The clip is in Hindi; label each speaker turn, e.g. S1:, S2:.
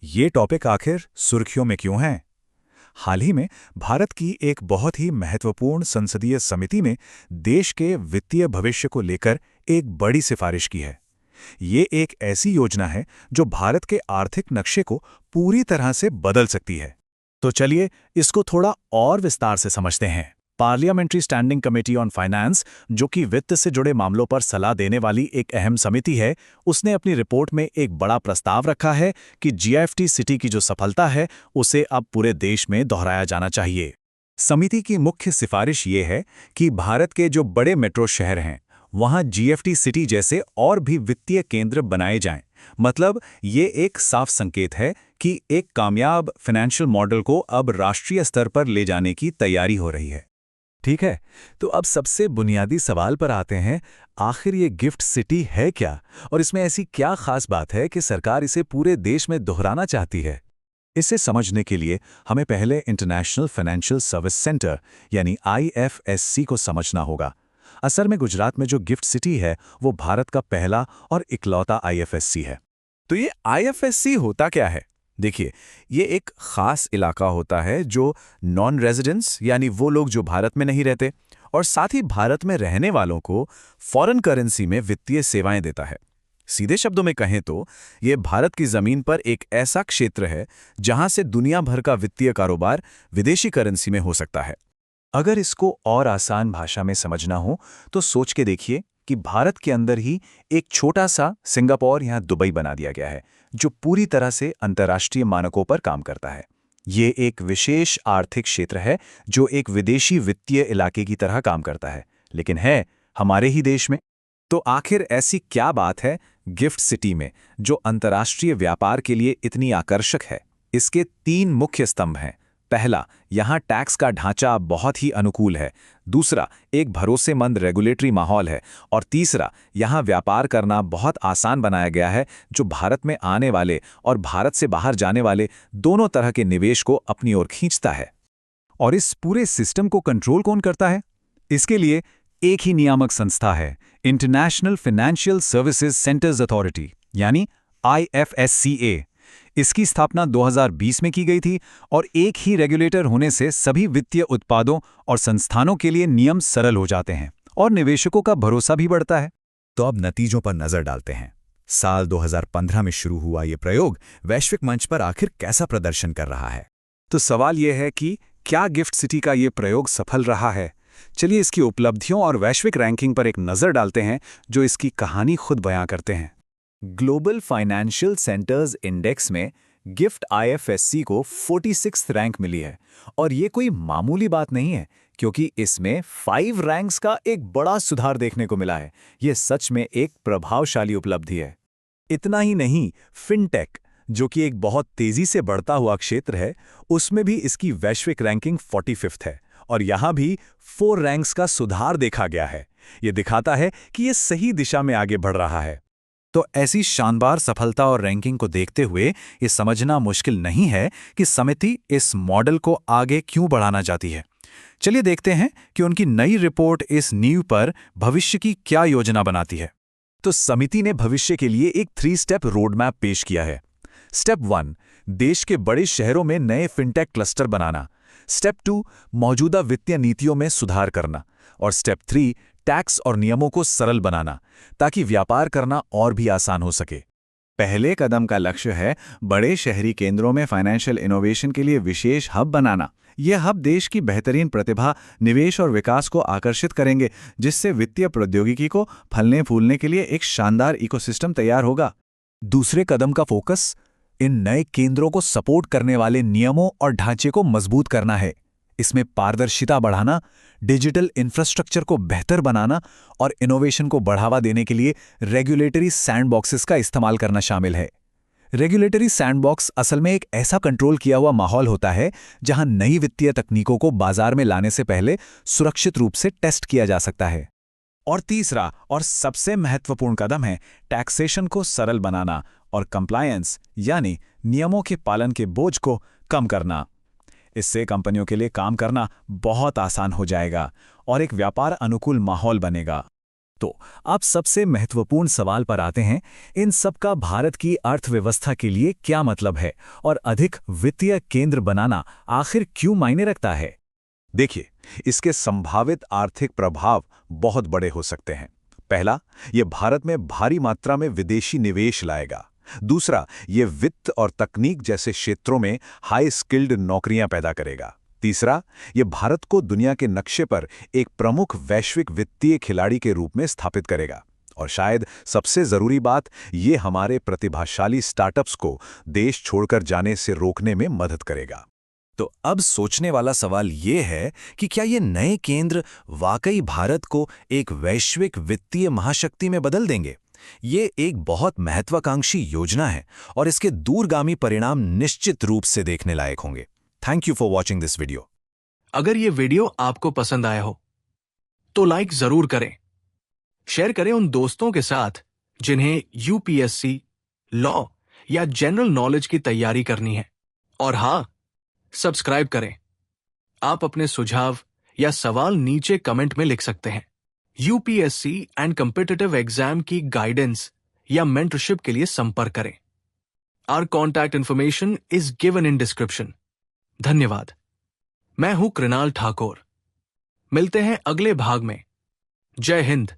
S1: ये टॉपिक आखिर सुर्खियों में क्यों है? हाल ही में भारत की एक बहुत ही महत्वपूर्ण संसदीय समिति ने देश के वित्तीय भविष्य को लेकर एक बड़ी सिफारिश की है। ये एक ऐसी योजना है जो भारत के आर्थिक नक्शे को पूरी तरह से बदल सकती है। तो चलिए इसको थोड़ा और विस्तार से समझते हैं। Parliamentary standing committee on finance, जो कि वित्त से जुड़े मामलों पर सलाह देने वाली एक अहम समिति है, उसने अपनी रिपोर्ट में एक बड़ा प्रस्ताव रखा है कि जीएफटी सिटी की जो सफलता है उसे अब पूरे देश में दोहराया जाना चाहिए। समिति की मुख्य सिफारिश ये है कि भारत के जो बड़े मेट्रो शहर हैं वहां जीएफटी सिटी जैसे और भी वित्तीय केंद्र बनाए जाएं। मतलब ये एक साफ संकेत है कि एक कामयाब फाइनेंशियल मॉडल को अब राष्ट्रीय स्तर पर ले जाने की तैयारी हो रही है। ठीक है, तो अब सबसे बुनियादी सवाल पर आते हैं, आखिर ये गिफ्ट सिटी है क्या और इसमें ऐसी क्या खास बात है कि सरकार इसे पूरे देश में दोहराना चाहती है? इसे समझने के लिए हमें पहले इंटरनेशनल फाइनेंशियल सर्विस सेंटर यानी आईएफएससी को समझना होगा। असल में गुजरात में जो गिफ्ट सिटी है वो भारत का पहला और इकलौता आईएफएससी है।
S2: तो ये आईएफएससी होता क्या है? देखिए, ये एक खास इलाका होता है जो नॉन रेजिडेंट्स यानी वो लोग जो भारत में नहीं रहते और साथ ही भारत में रहने वालों को फॉरेन करेंसी में वित्तीय सेवाएं देता है। सीधे शब्दों में कहें तो ये भारत की जमीन पर एक ऐसा क्षेत्र है जहां से दुनिया भर का वित्तीय कारोबार विदेशी करेंसी में हो सकता है।
S1: अगर इसको और आसान भाषा में समझना हो तो सोच के देखिए कि भारत के अंदर ही एक छोटा सा सिंगापुर या दुबई बना दिया गया है जो पूरी तरह से अंतर्राष्ट्रीय मानकों पर काम करता है। ये एक विशेष आर्थिक क्षेत्र है जो एक विदेशी वित्तीय इलाके की तरह काम करता है, लेकिन है हमारे ही देश में। तो आखिर ऐसी क्या बात है गिफ्ट सिटी में जो अंतर्राष्ट्रीय व्यापार के लिए इतनी आकर्षक है? इसके 3 मुख्य स्तंभ हैं। पहला, यहाँ टैक्स का ढांचा बहुत ही अनुकूल है। दूसरा, एक भरोसेमंद रेगुलेटरी माहौल है। और तीसरा, यहाँ व्यापार करना बहुत आसान बनाया गया है जो भारत में आने वाले और भारत से बाहर जाने वाले दोनों तरह के निवेश को अपनी ओर खींचता है। और इस पूरे सिस्टम को कंट्रोल कौन करता है? इसके लिए एक ही नियामक संस्था है, international financial services centres authority यानी आईएफएससीए। इसकी स्थापना 2020 में की गई थी और एक ही रेगुलेटर होने से सभी वित्तीय उत्पादों और संस्थानों के लिए नियम सरल हो जाते हैं और निवेशकों का भरोसा भी बढ़ता है।
S3: तो अब नतीजों पर नजर डालते हैं। साल 2015 में शुरू हुआ ये प्रयोग वैश्विक मंच पर आखिर कैसा प्रदर्शन कर रहा है?
S1: तो सवाल यह है कि क्या गिफ्ट सिटी का ये प्रयोग सफल रहा है? चलिए इसकी उपलब्धियों और वैश्विक रैंकिंग पर एक नज़र डालते हैं जो इसकी कहानी खुद बयां करते हैं।
S3: ग्लोबल फाइनेंशियल सेंटर्स इंडेक्स में गिफ्ट आईएफएससी को 46th रैंक मिली है और ये कोई मामूली बात नहीं है क्योंकि इसमें 5 रैंक्स का एक बड़ा सुधार देखने को मिला है। ये सच में एक प्रभावशाली उपलब्धि है।
S1: इतना ही नहीं, फिनटेक जो कि एक बहुत तेजी से बढ़ता हुआ क्षेत्र है, उसमें भी इसकी वैश्विक रैंकिंग 45th है और यहाँ भी 4 रैंक्स का सुधार देखा गया है। ये दिखाता है कि ये सही दिशा में आगे बढ़ रहा है।
S3: तो ऐसी शानदार सफलता और रैंकिंग को देखते हुए ये समझना मुश्किल नहीं है कि समिति इस मॉडल को आगे क्यों बढ़ाना चाहती है। चलिए देखते हैं कि उनकी नई रिपोर्ट इस नींव पर भविष्य की क्या योजना बनाती है।
S1: तो समिति ने भविष्य के लिए एक 3 स्टेप रोड मैप पेश किया है। स्टेप 1, देश के बड़े शहरों में नए फिनटेक क्लस्टर बनाना। स्टेप 2, मौजूदा वित्तीय नीतियों में सुधार करना। और स्टेप 3, टैक्स और नियमों को सरल बनाना ताकि व्यापार करना और भी आसान हो सके।
S2: पहले कदम का लक्ष्य है बड़े शहरी केंद्रों में फाइनेंशियल इनोवेशन के लिए विशेष हब बनाना। ये हब देश की बेहतरीन प्रतिभा, निवेश और विकास को आकर्षित करेंगे, जिससे वित्तीय प्रौद्योगिकी को फलने फूलने के लिए एक शानदार इकोसिस्टम तैयार होगा।
S1: दूसरे कदम का फोकस इन नए केंद्रों को सपोर्ट करने वाले नियमों और ढांचे को मजबूत करना है। इसमें पारदर्शिता बढ़ाना, डिजिटल इंफ्रास्ट्रक्चर को बेहतर बनाना और इनोवेशन को बढ़ावा देने के लिए रेगुलेटरी सैंडबॉक्सेस का इस्तेमाल करना शामिल है। रेगुलेटरी सैंडबॉक्स असल में एक ऐसा कंट्रोल किया हुआ माहौल होता है जहां नई वित्तीय तकनीकों को बाजार में लाने से पहले सुरक्षित रूप से टेस्ट किया जा सकता है। और तीसरा और सबसे महत्वपूर्ण कदम है टैक्सेशन को सरल बनाना और कंप्लायंस यानी नियमों के पालन के बोझ को कम करना। इससे कंपनियों के लिए काम करना बहुत आसान हो जाएगा और एक व्यापार अनुकूल माहौल बनेगा।
S3: तो अब सबसे महत्वपूर्ण सवाल पर आते हैं, इन सब का भारत की अर्थव्यवस्था के लिए क्या मतलब है और अधिक वित्तीय केंद्र बनाना आखिर क्यों मायने रखता है?
S1: देखिए, इसके संभावित आर्थिक प्रभाव बहुत बड़े हो सकते हैं। पहला, ये भारत में भारी मात्रा में विदेशी निवेश लाएगा। दूसरा, ये वित्त और तकनीक जैसे क्षेत्रों में हाई स्किल्ड नौकरियां पैदा करेगा। तीसरा, ये भारत को दुनिया के नक्शे पर एक प्रमुख वैश्विक वित्तीय खिलाड़ी के रूप में स्थापित करेगा। और शायद सबसे जरूरी बात, ये हमारे प्रतिभाशाली स्टार्टअप्स को देश छोड़कर जाने से रोकने में मदद करेगा।
S2: तो अब सोचने वाला सवाल ये है कि क्या ये नए केंद्र वाकई भारत को एक वैश्विक वित्तीय महाशक्ति में बदल देंगे? ये एक बहुत महत्वाकांक्षी योजना है और इसके दूरगामी परिणाम निश्चित रूप से देखने लायक होंगे। Thank you for watching this video.
S4: अगर ये वीडियो आपको पसंद आया हो तो लाइक जरूर करें, शेयर करें उन दोस्तों के साथ जिन्हें यूपीएससी, लॉ या जनरल नॉलेज की तैयारी करनी है। और हाँ, सब्सक्राइब करें। आप अपने सुझाव या सवाल नीचे कमेंट में लिख सकते हैं। यूपीएससी एंड कॉम्पिटिटिव एग्जाम की गाइडेंस या मेंटरशिप के लिए संपर्क करें। Our contact information is given in description. धन्यवाद। मैं हूं कृणाल ठाकुर। मिलते हैं अगले भाग में। जय हिंद।